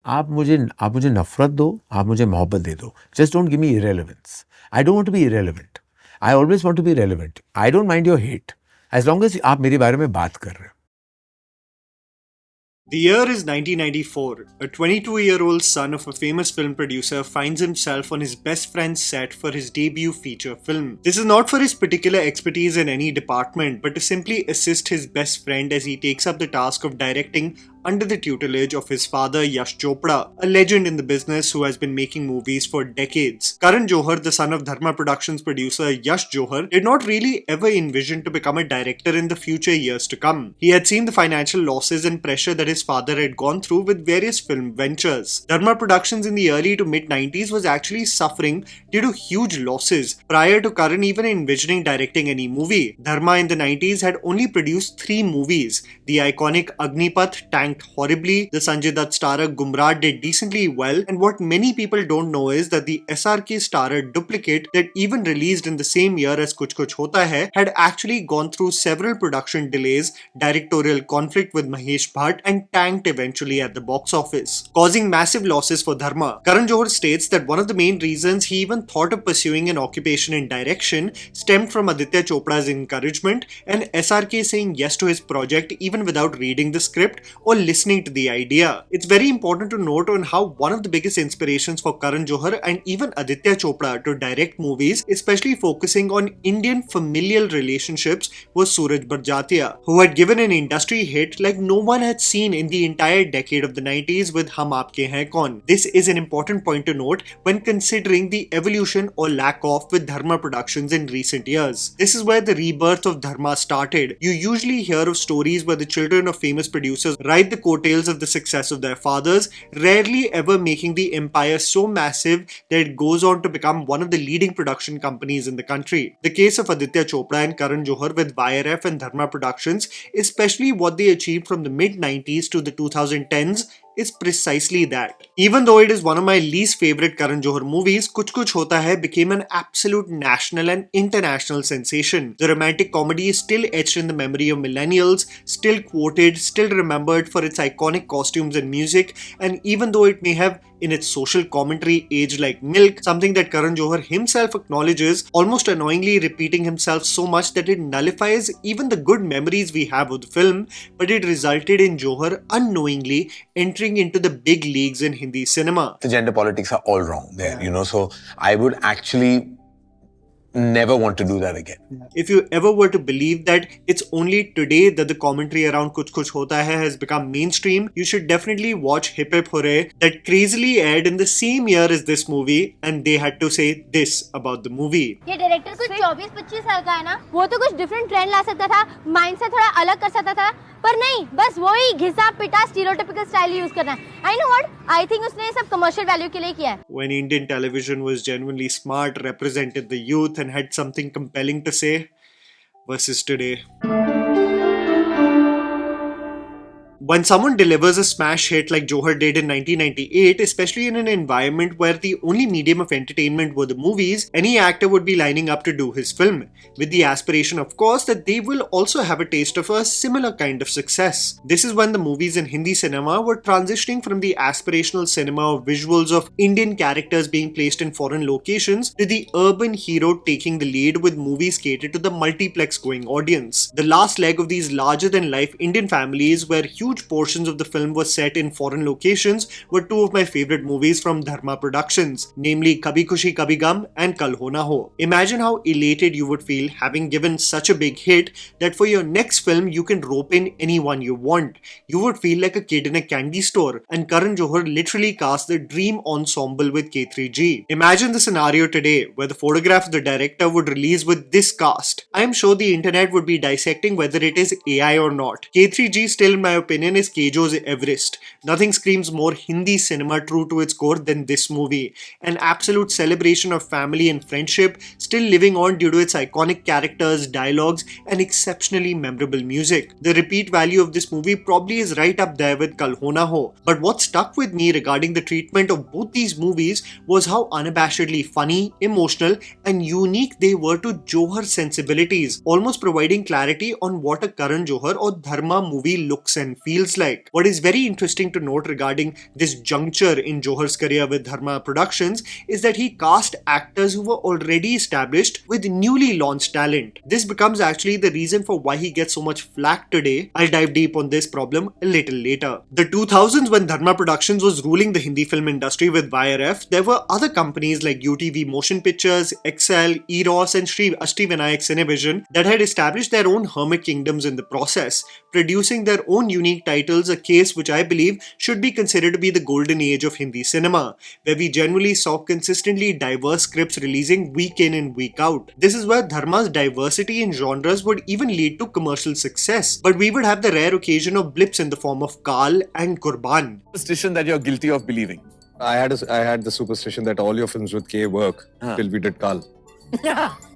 आप मुझे नफरत दो, आप मुझे मोहब्बत दे दो, just don't give me irrelevance. I don't want to be irrelevant. I always want to be relevant. I don't mind your hate as long as आप मेरे बारे में बात कर रहे हो. The year is 1994. A 22-year-old son of a famous film producer finds himself on his best friend's set for his debut feature film. This is not for his particular expertise in any department, but to simply assist his best friend as he takes up the task of directing under the tutelage of his father Yash Chopra, a legend in the business who has been making movies for decades. Karan Johar, the son of Dharma Productions producer Yash Johar, did not really ever envision to become a director in the future years to come. He had seen the financial losses and pressure that his father had gone through with various film ventures. Dharma Productions in the early to mid-90s was actually suffering due to huge losses prior to Karan even envisioning directing any movie. Dharma in the 90s had only produced 3 movies. The iconic Agnipath tanked horribly, the Sanjay Dutt starrer Gumrah did decently well, and what many people don't know is that the SRK starrer Duplicate that even released in the same year as Kuch Kuch Hota Hai had actually gone through several production delays, directorial conflict with Mahesh Bhatt, and tanked eventually at the box office, causing massive losses for Dharma. Karan Johar states that one of the main reasons he even thought of pursuing an occupation in direction stemmed from Aditya Chopra's encouragement and SRK saying yes to his project even without reading the script or listening to the idea. It's very important to note on how one of the biggest inspirations for Karan Johar and even Aditya Chopra to direct movies, especially focusing on Indian familial relationships, was Suraj Barjatia, who had given an industry hit like no one had seen in the entire decade of the 90s with Hum Aapke Hain Kaun. This is an important point to note when considering the evolution or lack of with Dharma Productions in recent years. This is where the rebirth of Dharma started. You usually hear of stories where the children of famous producers ride the coattails of the success of their fathers, rarely ever making the empire so massive that it goes on to become one of the leading production companies in the country. The case of Aditya Chopra and Karan Johar with YRF and Dharma Productions, especially what they achieved from the mid-90s to the 2010s, is precisely that. Even though it is one of my least favorite Karan Johar movies, Kuch Kuch Hota Hai became an absolute national and international sensation. The romantic comedy is still etched in the memory of millennials, still quoted, still remembered for its iconic costumes and music, and even though it may have in its social commentary aged like milk, something that Karan Johar himself acknowledges, almost annoyingly repeating himself so much that it nullifies even the good memories we have of the film, but it resulted in Johar unknowingly entering into the big leagues in Hindi cinema. The gender politics are all wrong there, so I would actually never want to do that again. If you ever were to believe that it's only today that the commentary around Kuch Kuch Hota Hai has become mainstream, you should definitely watch Hip Hip Hooray that crazily aired in the same year as this movie, and they had to say this about the movie. ये director कुछ 24-25 साल का है ना, वो तो कुछ different trend ला सकता था, माइंड से थोड़ा अलग कर सकता था, पर नहीं, बस वही घिसा पिटा स्टीरियोटाइपिकल स्टाइल यूज करना है. I know what? I think उसने ये सब कमर्शियल वैल्यू के लिए किया है. When Indian television was genuinely smart, represented the youth and had something compelling to say, versus today. When someone delivers a smash hit like Johar did in 1998, especially in an environment where the only medium of entertainment were the movies, any actor would be lining up to do his film, with the aspiration of course that they will also have a taste of a similar kind of success. This is when the movies in Hindi cinema were transitioning from the aspirational cinema of visuals of Indian characters being placed in foreign locations to the urban hero taking the lead with movies catered to the multiplex going audience. The last leg of these larger than life Indian families where huge portions of the film were set in foreign locations were 2 of my favorite movies from Dharma Productions, namely Kabhi Khushi Kabhi Gum and Kal Ho Na Ho. Imagine how elated you would feel having given such a big hit that for your next film you can rope in anyone you want. You would feel like a kid in a candy store, and Karan Johar literally cast the dream ensemble with K3G. Imagine the scenario today where the photograph of the director would release with this cast. I am sure the internet would be dissecting whether it is AI or not. K3G still in my opinion is Kejo's Everest. Nothing screams more Hindi cinema true to its core than this movie. An absolute celebration of family and friendship, still living on due to its iconic characters, dialogues, and exceptionally memorable music. The repeat value of this movie probably is right up there with Kal Ho Na Ho. But what stuck with me regarding the treatment of both these movies was how unabashedly funny, emotional, and unique they were to Johar's sensibilities, almost providing clarity on what a Karan Johar or Dharma movie looks and feels like. What is very interesting to note regarding this juncture in Johar's career with Dharma Productions is that he cast actors who were already established with newly launched talent. This becomes actually the reason for why he gets so much flack today. I'll dive deep on this problem a little later. The 2000s, when Dharma Productions was ruling the Hindi film industry with YRF, there were other companies like UTV Motion Pictures, Excel, Eros and Sri Ashtivinayak Cinevision that had established their own hermit kingdoms in the process, producing their own unique titles, a case which I believe should be considered to be the golden age of Hindi cinema, where we generally saw consistently diverse scripts releasing week in and week out. This is where Dharma's diversity in genres would even lead to commercial success, but we would have the rare occasion of blips in the form of Kaal and Qurban. Superstition that you're guilty of believing. I had the superstition that all your films with K work till we did Kaal.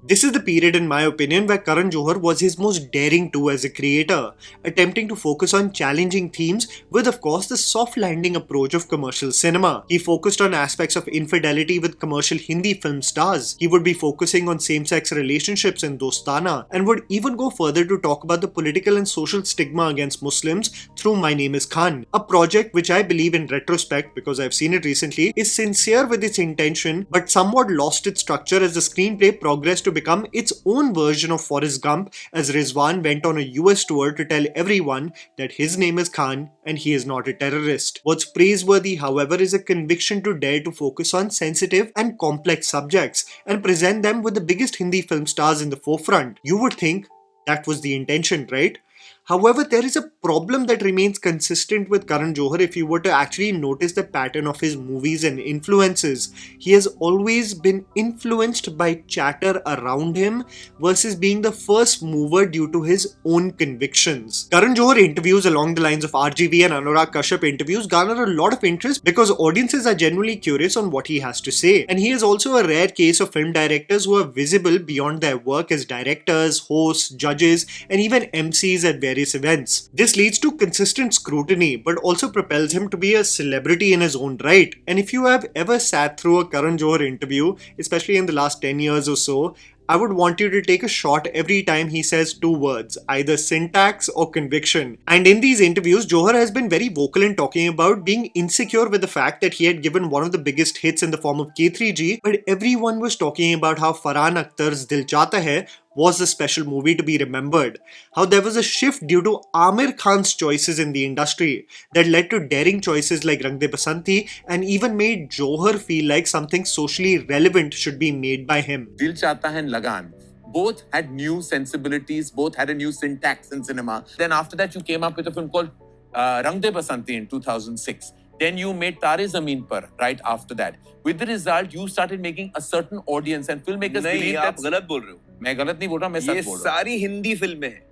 This is the period, in my opinion, where Karan Johar was his most daring too as a creator, attempting to focus on challenging themes with, of course, the soft landing approach of commercial cinema. He focused on aspects of infidelity with commercial Hindi film stars. He would be focusing on same-sex relationships in Dostana, and would even go further to talk about the political and social stigma against Muslims through My Name is Khan, a project which I believe in retrospect, because I've seen it recently, is sincere with its intention but somewhat lost its structure as the screenplay progressed to become its own version of Forrest Gump, as Rizwan went on a US tour to tell everyone that his name is Khan and he is not a terrorist. What's praiseworthy, however, is a conviction to dare to focus on sensitive and complex subjects and present them with the biggest Hindi film stars in the forefront. You would think that was the intention, right? However, there is a problem that remains consistent with Karan Johar if you were to actually notice the pattern of his movies and influences. He has always been influenced by chatter around him versus being the first mover due to his own convictions. Karan Johar interviews along the lines of RGV and Anurag Kashyap interviews garner a lot of interest because audiences are genuinely curious on what he has to say. And he is also a rare case of film directors who are visible beyond their work as directors, hosts, judges, and even MCs at various events. This leads to consistent scrutiny but also propels him to be a celebrity in his own right. And if you have ever sat through a Karan Johar interview, especially in the last 10 years or so, I would want you to take a shot every time he says two words, either syntax or conviction. And in these interviews, Johar has been very vocal in talking about being insecure with the fact that he had given one of the biggest hits in the form of K3G, but everyone was talking about how Farhan Akhtar's Dil Chahta Hai was the special movie to be remembered. How there was a shift due to Amir Khan's choices in the industry that led to daring choices like Rang De Basanti and even made Johar feel like something socially relevant should be made by him. Dil Chahta Hai and Lagan both had new sensibilities, both had a new syntax in cinema. Then after that, you came up with a film called Rang De Basanti in 2006. Then you made Tare Zameen Par right after that. With the result, you started making a certain audience and filmmakers believe that... आप गलत बोल रहे हो. मैं गलत नहीं बोल रहा, मैं सच बोल रहा हूँ. सारी हिंदी फिल्में हैं.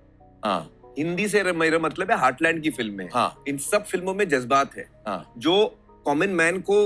हाँ. हिंदी से मेरा मतलब है हार्टलैंड की फिल्में हैं. हाँ. इन सब फिल्मों में जज्बात है. हाँ. जो कॉमन मैन को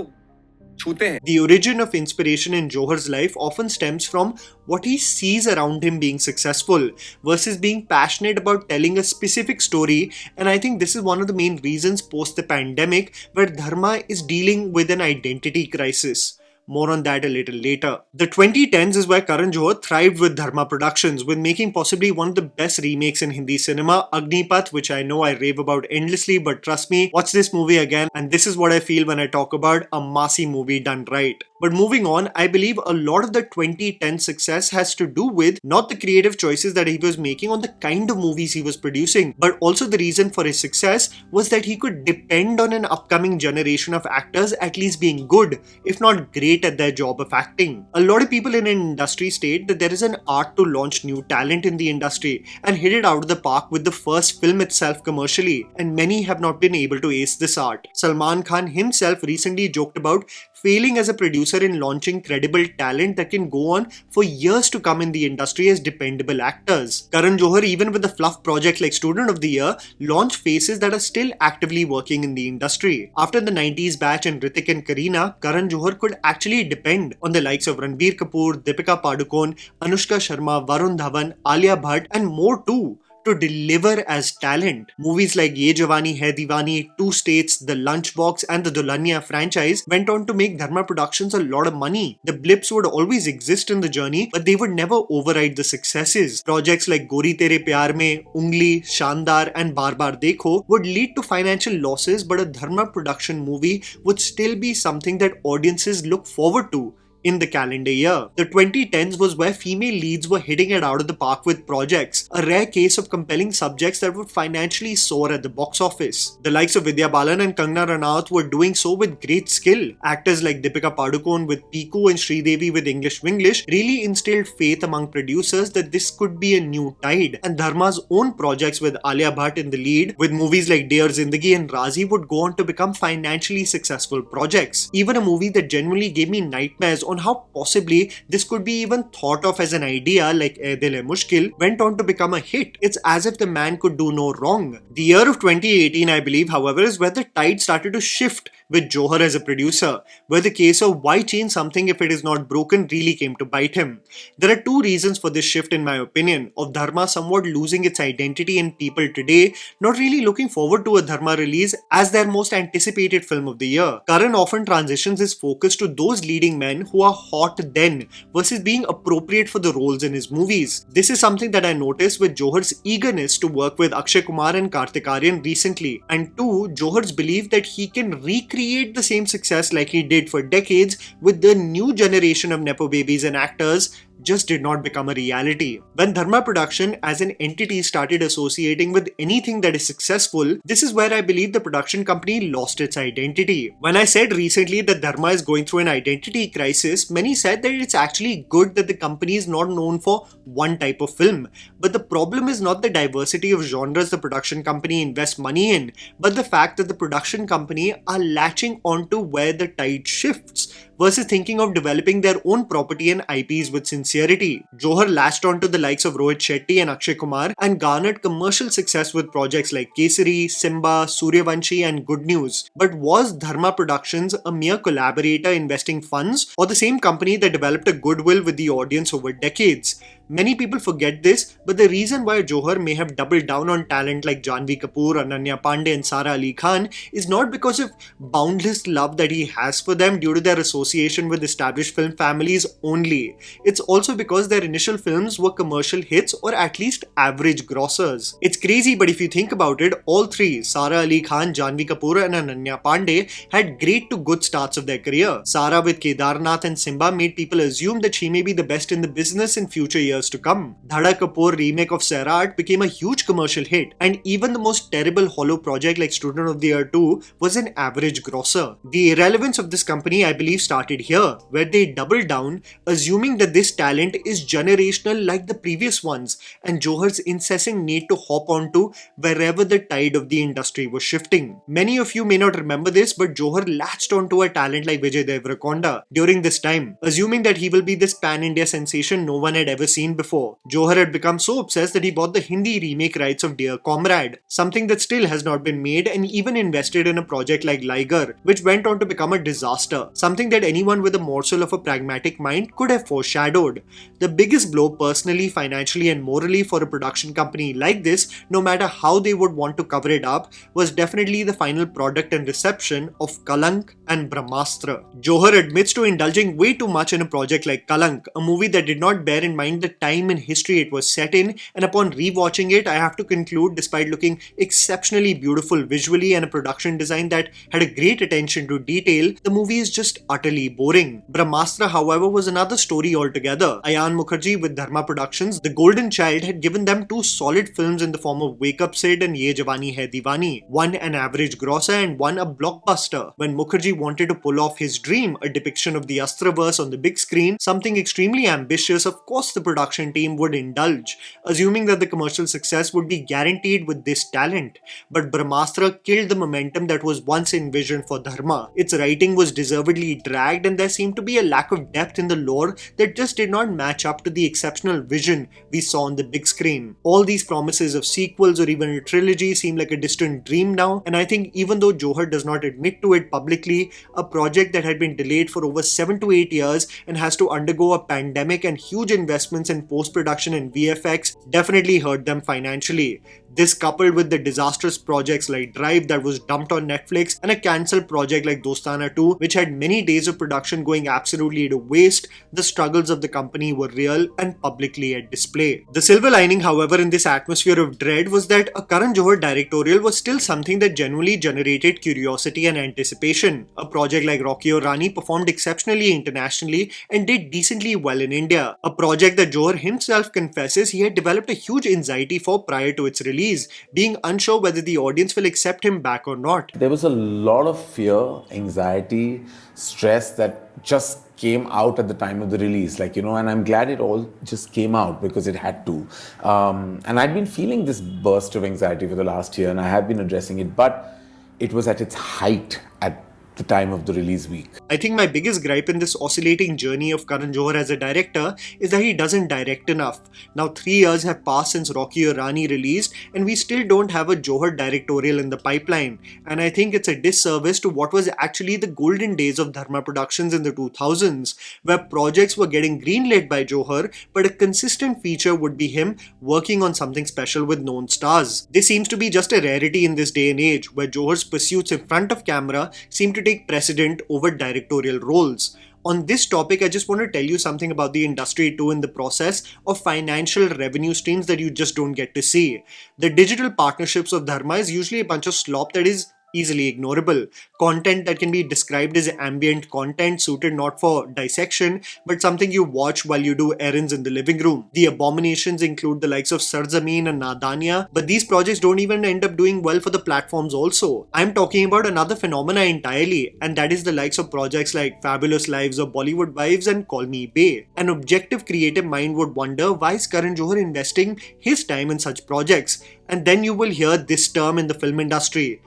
छूते हैं. The origin of inspiration in Johar's life often stems from what he sees around him being successful versus being passionate about telling a specific story, and I think this is one of the main reasons post the pandemic where Dharma is dealing with an identity crisis. More on that a little later. The 2010s is where Karan Johar thrived with Dharma Productions, with making possibly one of the best remakes in Hindi cinema, Agnipath, which I know I rave about endlessly, but trust me, watch this movie again and this is what I feel when I talk about a massy movie done right. But moving on, I believe a lot of the 2010 success has to do with not the creative choices that he was making on the kind of movies he was producing, but also the reason for his success was that he could depend on an upcoming generation of actors at least being good, if not great at their job of acting. A lot of people in an industry state that there is an art to launch new talent in the industry and hit it out of the park with the first film itself commercially, and many have not been able to ace this art. Salman Khan himself recently joked about failing as a producer in launching credible talent that can go on for years to come in the industry as dependable actors. Karan Johar, even with a fluff project like Student of the Year, launched faces that are still actively working in the industry. After the 90s batch and Hrithik and Kareena, Karan Johar could actually depend on the likes of Ranbir Kapoor, Deepika Padukone, Anushka Sharma, Varun Dhawan, Alia Bhatt and more too, to to deliver as talent. Movies like Ye Jawani Hai Diwani, Two States, The Lunchbox and the Dulhania franchise went on to make Dharma Productions a lot of money. The blips would always exist in the journey, but they would never override the successes. Projects like Gori Tere Pyar Mein, Ungli, Shandar and Bar Bar Dekho would lead to financial losses, but a Dharma production movie would still be something that audiences look forward to in the calendar year. The 2010s was where female leads were hitting it out of the park with projects, a rare case of compelling subjects that would financially soar at the box office. The likes of Vidya Balan and Kangana Ranaut were doing so with great skill. Actors like Deepika Padukone with Piku and Sridevi with English Winglish really instilled faith among producers that this could be a new tide, and Dharma's own projects with Alia Bhatt in the lead, with movies like Dear Zindagi and Razi, would go on to become financially successful projects. Even a movie that genuinely gave me nightmares on how possibly this could be even thought of as an idea, like Ae Dil Hai Mushkil, went on to become a hit. It's as if the man could do no wrong. The year of 2018, I believe, however, is where the tide started to shift with Johar as a producer, where the case of why change something if it is not broken really came to bite him. There are two reasons for this shift in my opinion, of Dharma somewhat losing its identity and people today not really looking forward to a Dharma release as their most anticipated film of the year. Karan often transitions his focus to those leading men who are hot then versus being appropriate for the roles in his movies. This is something that I noticed with Johar's eagerness to work with Akshay Kumar and Kartik Aaryan recently, and two, Johar's belief that he can recreate the same success like he did for decades with the new generation of Nepo babies and actors just did not become a reality. When Dharma Production as an entity started associating with anything that is successful, this is where I believe the production company lost its identity. When I said recently that Dharma is going through an identity crisis, many said that it's actually good that the company is not known for one type of film. But the problem is not the diversity of genres the production company invests money in, but the fact that the production company are latching onto where the tide shifts versus thinking of developing their own property and IPs with sincerity. Johar latched onto the likes of Rohit Shetty and Akshay Kumar and garnered commercial success with projects like Kesari, Simba, Suryavanshi and Good News. But was Dharma Productions a mere collaborator investing funds, or the same company that developed a goodwill with the audience over decades? Many people forget this, but the reason why Johar may have doubled down on talent like Janhvi Kapoor, Ananya Pandey and Sara Ali Khan is not because of boundless love that he has for them due to their association with established film families only. It's also because their initial films were commercial hits or at least average grossers. It's crazy, but if you think about it, all three, Sara Ali Khan, Janhvi Kapoor and Ananya Pandey, had great to good starts of their career. Sara with Kedarnath and Simba made people assume that she may be the best in the business in future years to come. Dhada Kapoor remake of Sairat became a huge commercial hit, and even the most terrible hollow project like Student of the Year 2 was an average grosser. The irrelevance of this company, I believe, started here, where they doubled down, assuming that this talent is generational like the previous ones, and Johar's incessant need to hop onto wherever the tide of the industry was shifting. Many of you may not remember this, but Johar latched onto a talent like Vijay Deverakonda during this time, assuming that he will be this pan-India sensation no one had ever seen before. Johar had become so obsessed that he bought the Hindi remake rights of Dear Comrade, something that still has not been made, and even invested in a project like Liger, which went on to become a disaster, something that anyone with a morsel of a pragmatic mind could have foreshadowed. The biggest blow personally, financially and morally for a production company like this, no matter how they would want to cover it up, was definitely the final product and reception of Kalank and Brahmastra. Johar admits to indulging way too much in a project like Kalank, a movie that did not bear in mind the time in history it was set in, and upon rewatching it, I have to conclude, despite looking exceptionally beautiful visually and a production design that had a great attention to detail, the movie is just utterly boring. Brahmastra, however, was another story altogether. Ayan Mukherjee with Dharma Productions, The Golden Child, had given them two solid films in the form of Wake Up Sid and Ye Jawani Hai Diwani, one an average grosser and one a blockbuster. When Mukherjee wanted to pull off his dream, a depiction of the Astraverse on the big screen, something extremely ambitious, of course the production team would indulge, assuming that the commercial success would be guaranteed with this talent. But Brahmastra killed the momentum that was once envisioned for Dharma. Its writing was deservedly dragged dragged, and there seemed to be a lack of depth in the lore that just did not match up to the exceptional vision we saw on the big screen. All these promises of sequels or even a trilogy seem like a distant dream now, and I think even though Johar does not admit to it publicly, a project that had been delayed for over 7 to 8 years and has to undergo a pandemic and huge investments in post-production and VFX definitely hurt them financially. This coupled with the disastrous projects like Drive that was dumped on Netflix and a cancelled project like Dostana 2 which had many days of production going absolutely to waste, the struggles of the company were real and publicly at display. The silver lining, however, in this atmosphere of dread was that a Karan Johar directorial was still something that genuinely generated curiosity and anticipation. A project like Rocky Aur Rani performed exceptionally internationally and did decently well in India. A project that Johar himself confesses he had developed a huge anxiety for prior to its release, being unsure whether the audience will accept him back or not. There was a lot of fear, anxiety, stress that just came out at the time of the release, and I'm glad it all just came out because it had to. And I'd been feeling this burst of anxiety for the last year, and I have been addressing it, but it was at its height at the time of the release week. I think my biggest gripe in this oscillating journey of Karan Johar as a director is that he doesn't direct enough. Now 3 years have passed since Rocky Aur Rani released and we still don't have a Johar directorial in the pipeline, and I think it's a disservice to what was actually the golden days of Dharma Productions in the 2000s, where projects were getting greenlit by Johar but a consistent feature would be him working on something special with known stars. This seems to be just a rarity in this day and age, where Johar's pursuits in front of camera seem to take precedent over directorial roles. On this topic, I just want to tell you something about the industry too in the process of financial revenue streams that you just don't get to see. The digital partnerships of Dharma is usually a bunch of slop that is easily ignorable. Content that can be described as ambient content suited not for dissection, but something you watch while you do errands in the living room. The abominations include the likes of Sarzameen and Nadania, but these projects don't even end up doing well for the platforms also. I'm talking about another phenomena entirely, and that is the likes of projects like Fabulous Lives of Bollywood Wives and Call Me Bae. An objective creative mind would wonder why is Karan Johar investing his time in such projects, and then you will hear this term in the film industry: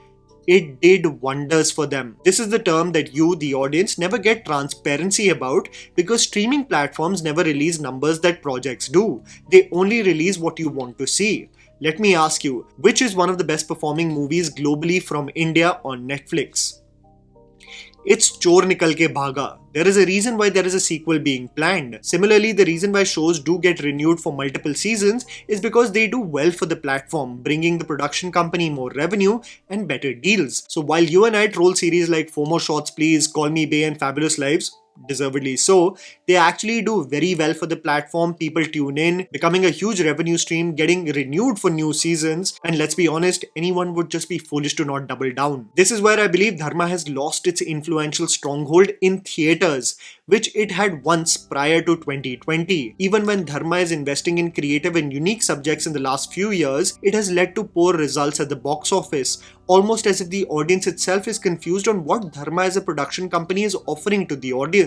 it did wonders for them. This is the term that you, the audience, never get transparency about because streaming platforms never release numbers that projects do. They only release what you want to see. Let me ask you, which is one of the best performing movies globally from India on Netflix? It's Chor Nikal Ke Bhaga. There is a reason why there is a sequel being planned. Similarly, the reason why shows do get renewed for multiple seasons is because they do well for the platform, bringing the production company more revenue and better deals. So while you and I troll series like Four More Shots Please, Call Me Bae and Fabulous Lives, deservedly so, they actually do very well for the platform. People tune in, becoming a huge revenue stream, getting renewed for new seasons, and let's be honest, anyone would just be foolish to not double down. This is where I believe Dharma has lost its influential stronghold in theatres, which it had once prior to 2020. Even when Dharma is investing in creative and unique subjects in the last few years, it has led to poor results at the box office, almost as if the audience itself is confused on what Dharma as a production company is offering to the audience.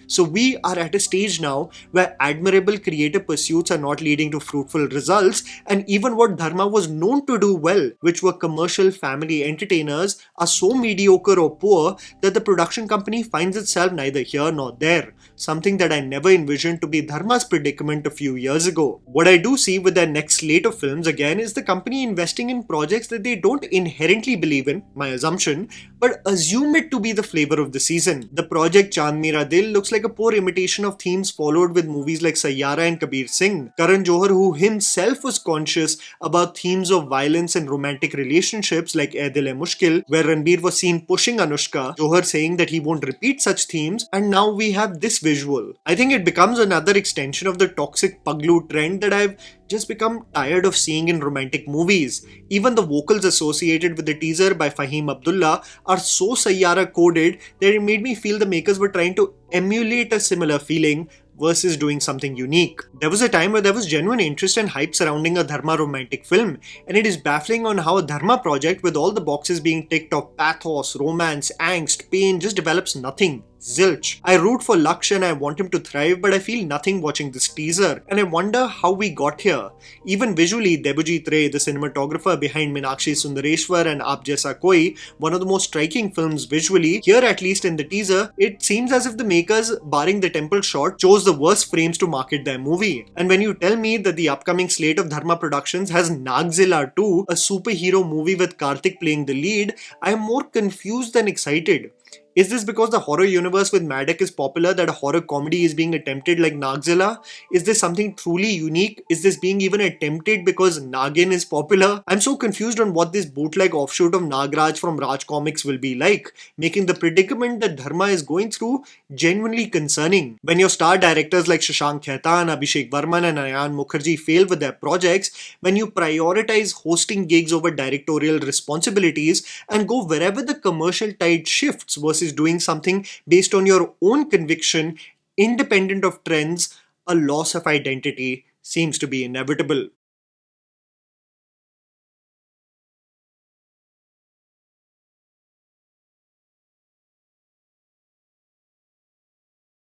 So we are at a stage now where admirable creative pursuits are not leading to fruitful results, and even what Dharma was known to do well, which were commercial family entertainers, are so mediocre or poor that the production company finds itself neither here nor there, something that I never envisioned to be Dharma's predicament a few years ago. What I do see with their next slate of films again is the company investing in projects that they don't inherently believe in, my assumption, but assume it to be the flavor of the season. The project Chand Mera Dil looks like a poor imitation of themes followed with movies like Sayyara and Kabir Singh. Karan Johar, who himself was conscious about themes of violence and romantic relationships like Ae Dil Hai Mushkil, where Ranbir was seen pushing Anushka, Johar saying that he won't repeat such themes, and now we have this visual. I think it becomes another extension of the toxic paglu trend that I've just become tired of seeing in romantic movies. Even the vocals associated with the teaser by Fahim Abdullah are so Sayyara coded that it made me feel the makers were trying to emulate a similar feeling versus doing something unique. There was a time where there was genuine interest and hype surrounding a Dharma romantic film, and it is baffling on how a Dharma project with all the boxes being ticked of pathos, romance, angst, pain just develops nothing. Zilch. I root for Laksh and I want him to thrive, but I feel nothing watching this teaser, and I wonder how we got here. Even visually, Debojit Ray, the cinematographer behind Meenakshi Sundareshwar and Aap Jaisa Koi, one of the most striking films visually, here at least in the teaser, it seems as if the makers, barring the temple shot, chose the worst frames to market their movie. And when you tell me that the upcoming slate of Dharma Productions has Nagzilla 2, a superhero movie with Karthik playing the lead, I am more confused than excited. Is this because the horror universe with Maddock is popular that a horror comedy is being attempted like Nagzilla? Is this something truly unique? Is this being even attempted because Nagin is popular? I'm so confused on what this bootleg offshoot of Nagraj from Raj Comics will be like, making the predicament that Dharma is going through genuinely concerning. When your star directors like Shashank Khaitan, Abhishek Barman and Ayan Mukherjee fail with their projects, when you prioritize hosting gigs over directorial responsibilities and go wherever the commercial tide shifts versus doing something based on your own conviction, independent of trends, a loss of identity seems to be inevitable.